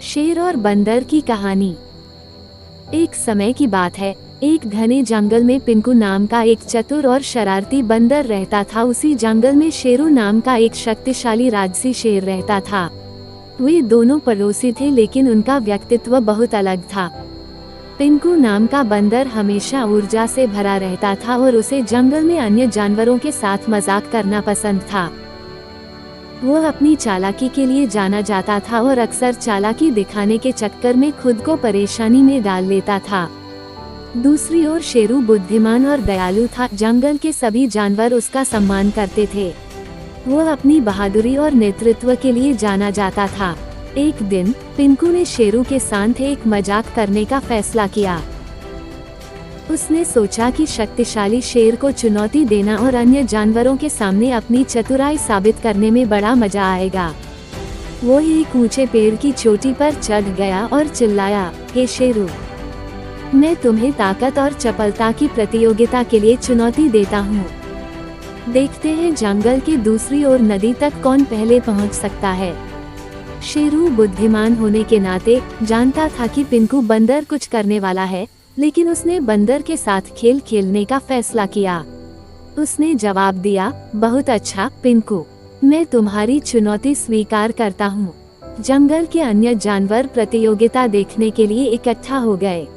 शेर और बंदर की कहानी। एक समय की बात है, एक घने जंगल में पिंकू नाम का एक चतुर और शरारती बंदर रहता था। उसी जंगल में शेरू नाम का एक शक्तिशाली राजसी शेर रहता था। वे दोनों पड़ोसी थे, लेकिन उनका व्यक्तित्व बहुत अलग था। पिंकू नाम का बंदर हमेशा ऊर्जा से भरा रहता था और उसे जंगल में अन्य जानवरों के साथ मजाक करना पसंद था। वह अपनी चालाकी के लिए जाना जाता था और अक्सर चालाकी दिखाने के चक्कर में खुद को परेशानी में डाल लेता था। दूसरी ओर शेरू बुद्धिमान और दयालु था। जंगल के सभी जानवर उसका सम्मान करते थे। वह अपनी बहादुरी और नेतृत्व के लिए जाना जाता था। एक दिन पिंकू ने शेरू के साथ एक मजाक करने का फैसला किया। उसने सोचा कि शक्तिशाली शेर को चुनौती देना और अन्य जानवरों के सामने अपनी चतुराई साबित करने में बड़ा मजा आएगा। वो एक ऊंचे पेड़ की चोटी पर चढ़ गया और चिल्लाया, हे शेरू, मैं तुम्हें ताकत और चपलता की प्रतियोगिता के लिए चुनौती देता हूँ। देखते हैं जंगल के दूसरी ओर नदी तक कौन पहले पहुँच सकता है। शेरू बुद्धिमान होने के नाते जानता था कि पिंकू बंदर कुछ करने वाला है, लेकिन उसने बंदर के साथ खेल खेलने का फैसला किया। उसने जवाब दिया, बहुत अच्छा पिंकू, मैं तुम्हारी चुनौती स्वीकार करता हूँ। जंगल के अन्य जानवर प्रतियोगिता देखने के लिए इकट्ठा हो गए।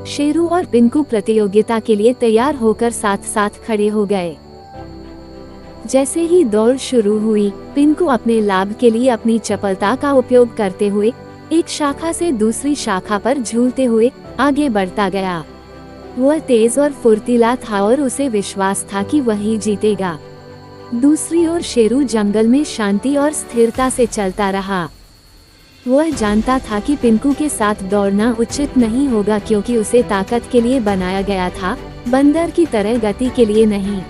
शेरू और पिंकू प्रतियोगिता के लिए तैयार होकर साथ साथ खड़े हो गए। जैसे ही दौड़ शुरू हुई, पिंकू अपने लाभ के लिए अपनी चपलता का उपयोग करते हुए एक शाखा से दूसरी शाखा पर झूलते हुए आगे बढ़ता गया। वह तेज और फुर्तीला था और उसे विश्वास था कि वही जीतेगा। दूसरी ओर शेरू जंगल में शांति और स्थिरता से चलता रहा। वह जानता था कि पिंकू के साथ दौड़ना उचित नहीं होगा, क्योंकि उसे ताकत के लिए बनाया गया था, बंदर की तरह गति के लिए नहीं।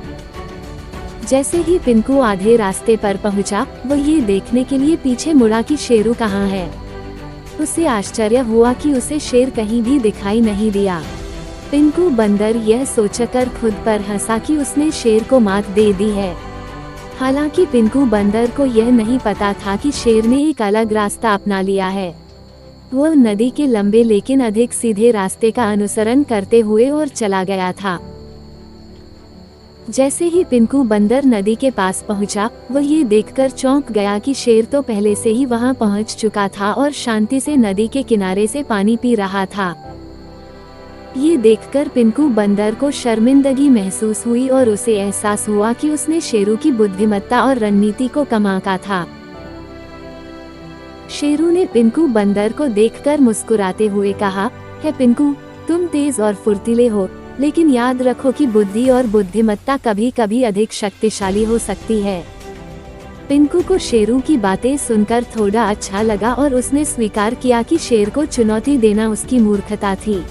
जैसे ही पिंकू आधे रास्ते पर पहुंचा, वह ये देखने के लिए पीछे मुड़ा कि शेरू कहाँ है। उसे आश्चर्य हुआ कि उसे शेर कहीं भी दिखाई नहीं दिया। पिंकू बंदर यह सोचकर खुद पर हंसा कि उसने शेर को मात दे दी है। हालांकि पिंकू बंदर को यह नहीं पता था कि शेर ने एक अलग रास्ता अपना लिया है। वह नदी के लंबे लेकिन अधिक सीधे रास्ते का अनुसरण करते हुए और चला गया था। जैसे ही पिंकू बंदर नदी के पास पहुंचा, वह ये देखकर चौंक गया कि शेर तो पहले से ही वहां पहुंच चुका था और शांति से नदी के किनारे से पानी पी रहा था। ये देखकर पिंकू बंदर को शर्मिंदगी महसूस हुई और उसे एहसास हुआ कि उसने शेरू की बुद्धिमत्ता और रणनीति को कम आंका था। शेरू ने पिंकू बंदर को देखकर मुस्कुराते हुए कहा, हे पिंकू, तुम तेज और फुर्तीले हो, लेकिन याद रखो कि बुद्धि और बुद्धिमत्ता कभी कभी अधिक शक्तिशाली हो सकती है। पिंकू को शेरू की बातें सुनकर थोड़ा अच्छा लगा और उसने स्वीकार किया कि शेर को चुनौती देना उसकी मूर्खता थी।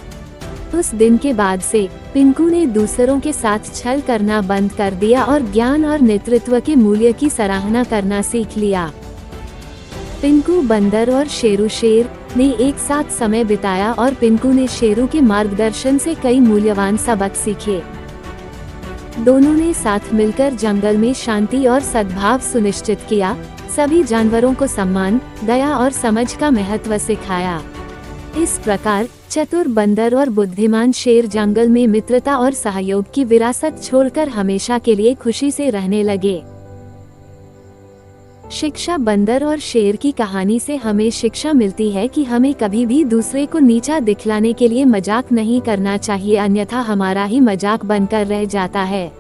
उस दिन के बाद से पिंकू ने दूसरों के साथ छल करना बंद कर दिया और ज्ञान और नेतृत्व के मूल्य की सराहना करना सीख लिया। पिंकू बंदर और शेरू शेर ने एक साथ समय बिताया और पिंकू ने शेरू के मार्गदर्शन से कई मूल्यवान सबक सीखे। दोनों ने साथ मिलकर जंगल में शांति और सद्भाव सुनिश्चित किया, सभी जानवरों को सम्मान, दया और समझ का महत्व सिखाया। इस प्रकार चतुर बंदर और बुद्धिमान शेर जंगल में मित्रता और सहयोग की विरासत छोड़कर हमेशा के लिए खुशी से रहने लगे। शिक्षा। बंदर और शेर की कहानी से हमें शिक्षा मिलती है कि हमें कभी भी दूसरे को नीचा दिखलाने के लिए मजाक नहीं करना चाहिए, अन्यथा हमारा ही मजाक बनकर रह जाता है।